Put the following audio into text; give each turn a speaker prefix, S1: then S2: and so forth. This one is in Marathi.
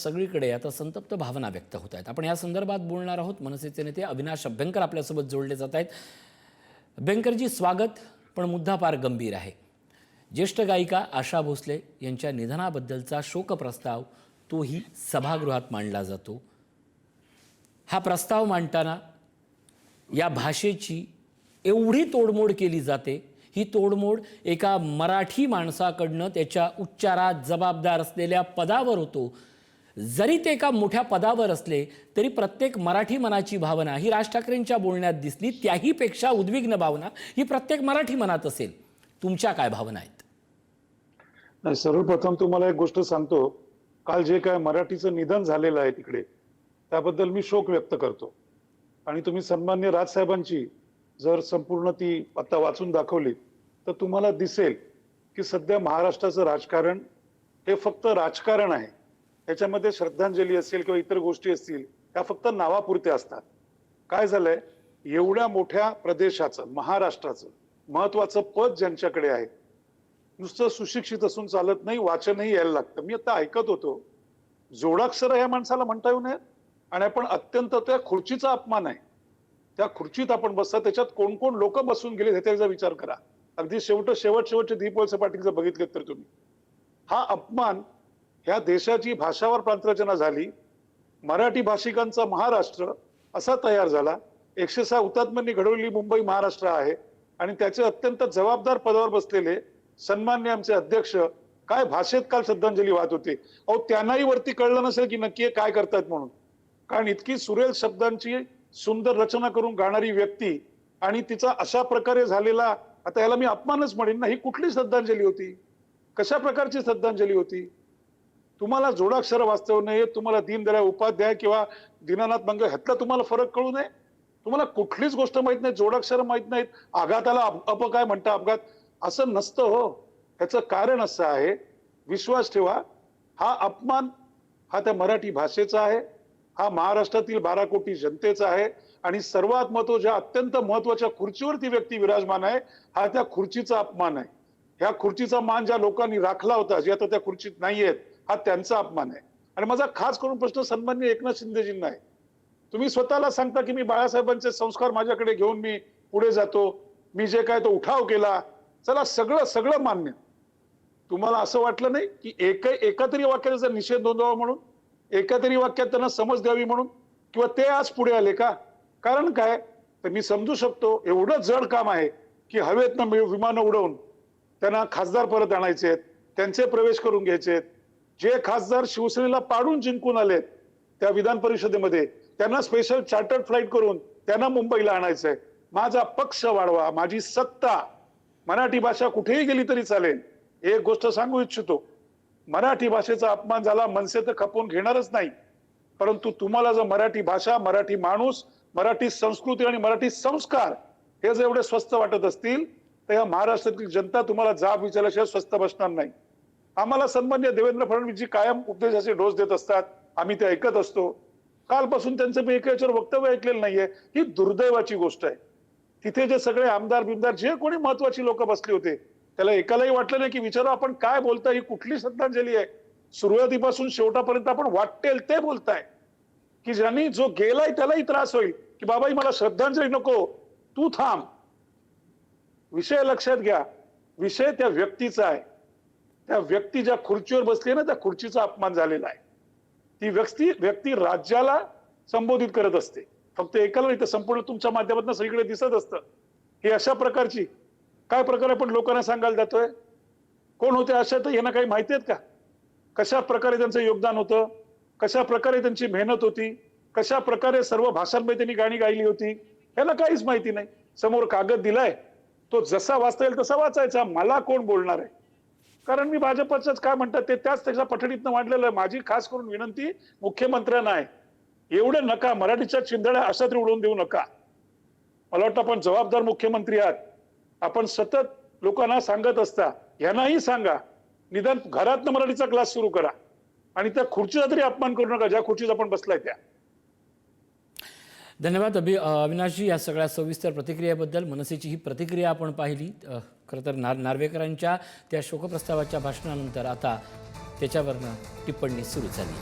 S1: सगळीकडे आता संतप्त भावना व्यक्त होत आहेत। आपण या संदर्भात बोलणार आहोत। मनसेचे नेते अविनाश अभ्यंकर आपल्यासोबत जोडले जात आहेत। अभ्यंकरजी स्वागत। पण मुद्दा फार गंभीर आहे। ज्येष्ठ गायिका आशा भोसले यांच्या निधनाबद्दलचा शोक प्रस्ताव तोही सभागृहात मांडला जातो। हा प्रस्ताव मांडताना या भाषेची एवढी तोडमोड केली जाते। ही तोडमोड एका मराठी माणसाकडनं त्याच्या उच्चारात जबाबदार असलेल्या पदावर होतो। जरी ते एका मोठ्या पदावर असले तरी प्रत्येक मराठी मनाची भावना ही राज ठाकरेंच्या बोलण्यात दिसली। त्याही पेक्षा उद्विग्न भावना ही प्रत्येक मराठी मनात असेल। तुमच्या काय भावना आहेत?
S2: नाही, सर्वप्रथम तुम्हाला एक गोष्ट सांगतो। काल जे काय मराठीचं निधन झालेलं आहे तिकडे, त्याबद्दल मी शोक व्यक्त करतो। आणि तुम्ही सन्मान्य राजसाहेबांची जर संपूर्ण ती आता वाचून दाखवली तर तुम्हाला दिसेल की सध्या महाराष्ट्राचं राजकारण हे फक्त राजकारण आहे। त्याच्यामध्ये श्रद्धांजली असेल किंवा इतर गोष्टी असतील त्या फक्त नावापुरत्या असतात। काय झालंय, एवढ्या मोठ्या प्रदेशाचं, महाराष्ट्राचं महत्वाचं पद ज्यांच्याकडे आहे, नुसतं सुशिक्षित असून चालत नाही, वाचनही यायला लागतं। मी आता ऐकत होतो, जोडाक्षर या माणसाला म्हणता येऊ नये आणि आपण अत्यंत त्या खुर्चीचा अपमान आहे। त्या खुर्चीत आपण बसता, त्याच्यात कोण कोण लोक बसून गेले ह्याचा विचार करा। अगदी शेवटचे दीप वळसे पाटील जर बघितलेत तर तुम्ही, हा अपमान, ह्या देशाची भाषावर प्रांतरचना झाली, मराठी भाषिकांचा महाराष्ट्र असा तयार झाला। 106 हुतात्म्यांनी घडवलेली मुंबई महाराष्ट्र आहे आणि त्याचे अत्यंत जबाबदार पदावर बसलेले सन्मान्य आमचे अध्यक्ष काय भाषेत काल श्रद्धांजली वाहत होते। अहो, त्यांनाही वरती कळलं नसेल की नक्की काय करतात म्हणून, कारण इतकी सुरेल शब्दांची सुंदर रचना करून गाणारी व्यक्ती आणि तिचा अशा प्रकारे झालेला, आता याला मी अपमानच म्हणेन ना, ही कुठली श्रद्धांजली होती? कशा प्रकारची श्रद्धांजली होती? तुम्हाला जोडाक्षर वाचता नये, तुम्हाला दीनदयाळ उपाध्याय किंवा दीनानाथ मंगल ह्यातला तुम्हाला फरक कळू नये? तुम्हाला कुठलीच गोष्ट माहित नाही, जोडाक्षर माहित नाहीत, आघाताला अप काय म्हणता अपघात, असं नसतं हो। ह्याचं कारण असं आहे, विश्वास ठेवा, हा अपमान हा त्या मराठी भाषेचा आहे, हा महाराष्ट्रातील 12 कोटी जनतेचा आहे आणि सर्वात महत्त्वाचं, ज्या अत्यंत महत्वाच्या खुर्चीवर ती व्यक्ती विराजमान आहे, हा त्या खुर्चीचा अपमान आहे। ह्या खुर्चीचा मान ज्या लोकांनी राखला होता, जे आता त्या खुर्चीत नाहीयेत, हा त्यांचा अपमान आहे। आणि माझा खास करून प्रश्न सन्माननीय एकनाथ शिंदेजींना आहे। तुम्ही स्वतःला सांगता की मी बाळासाहेबांचे संस्कार माझ्याकडे घेऊन मी पुढे जातो, मी जे काय तो उठाव केला, चला सगळं मान्य। तुम्हाला असं वाटलं नाही की एका तरी वाक्याचा निषेध नोंदवावा म्हणून, एका तरी वाक्यात त्यांना समज द्यावी म्हणून, किंवा ते आज पुढे आले का? कारण काय, तर मी समजू शकतो एवढं जड काम आहे की हवेतनं विमानं उडवून त्यांना खासदार परत आणायचे आहेत, त्यांचे प्रवेश करून घ्यायचे आहेत। जे खासदार शिवसेनेला पाडून जिंकून आलेत त्या विधान परिषदेमध्ये, त्यांना स्पेशल चार्टर्ड फ्लाईट करून त्यांना मुंबईला आणायचंय। माझा पक्ष वाढवा, माझी सत्ता, मराठी भाषा कुठेही गेली तरी चालेल। एक गोष्ट सांगू इच्छितो, मराठी भाषेचा अपमान झाला, मनसे तर खपवून घेणारच नाही, परंतु तुम्हाला जर मराठी भाषा, मराठी माणूस, मराठी संस्कृती आणि मराठी संस्कार हे जर एवढे स्वस्त वाटत असतील तर या महाराष्ट्रातील जनता तुम्हाला जाब विचारल्याशिवाय स्वस्त बसणार नाही। आम्हाला सन्मान्य देवेंद्र फडणवीसजी कायम उपदेशाचे डोस देत असतात, आम्ही ते ऐकत असतो। कालपासून त्यांचं मी एका वक्तव्य ऐकलेलं नाहीये। ही दुर्दैवाची गोष्ट आहे। तिथे जे सगळे आमदार बिमदार, जे कोणी महत्वाची लोक बसले होते, त्याला एकालाही वाटलं नाही की विचारा आपण काय बोलताय, ही कुठली श्रद्धांजली आहे? सुरुवातीपासून शेवटापर्यंत आपण वाटेल ते बोलताय की ज्यांनी, जो गेलाय त्यालाही त्रास होईल की बाबाई मला श्रद्धांजली नको, तू थांब। विषय लक्षात घ्या, विषय त्या व्यक्तीचा आहे। त्या व्यक्ती ज्या खुर्चीवर बसली ना, त्या खुर्चीचा अपमान झालेला आहे। ती व्यक्ती राज्याला संबोधित करत असते, फक्त एकाला नाही तर संपूर्ण तुमच्या माध्यमातून सगळीकडे दिसत असतं। ही अशा प्रकारची काय प्रकार आपण लोकांना सांगायला जातोय? कोण होते अशा, तर यांना काही माहिती आहेत का? कशा प्रकारे त्यांचं योगदान होतं, कशा प्रकारे त्यांची मेहनत होती, कशा प्रकारे सर्व भाषांमध्ये त्यांनी गाणी गायली होती, याला काहीच माहिती नाही। समोर कागद दिलाय, तो जसा वाचता येईल तसा वाचायचा। मला कोण बोलणार आहे? कारण मी भाजपच्याच काय म्हणतात ते त्याच त्याच्या पठडीतनं वाढलेलं आहे। माझी खास करून विनंती मुख्यमंत्र्यांना आहे, एवढे नका, मराठीच्या चिंधड्या अशा तरी उडवून देऊ नका। मला वाटतं आपण जबाबदार मुख्यमंत्री आहात, आपण सतत लोकांना सांगत असता, यांनाही सांगा निदान घरातनं मराठीचा क्लास सुरू करा आणि त्या खुर्चीचा तरी अपमान करू नका, ज्या खुर्चीत आपण बसलाय त्या।
S1: धन्यवाद अविनाशजी या सगळ्या सविस्तर प्रतिक्रियेबद्दल। मनसेची ही प्रतिक्रिया आपण पाहिली। खरं तर नार्वेकरांच्या त्या शोकप्रस्तावाच्या भाषणानंतर आता त्याच्यावरनं टिप्पणी सुरू झाली।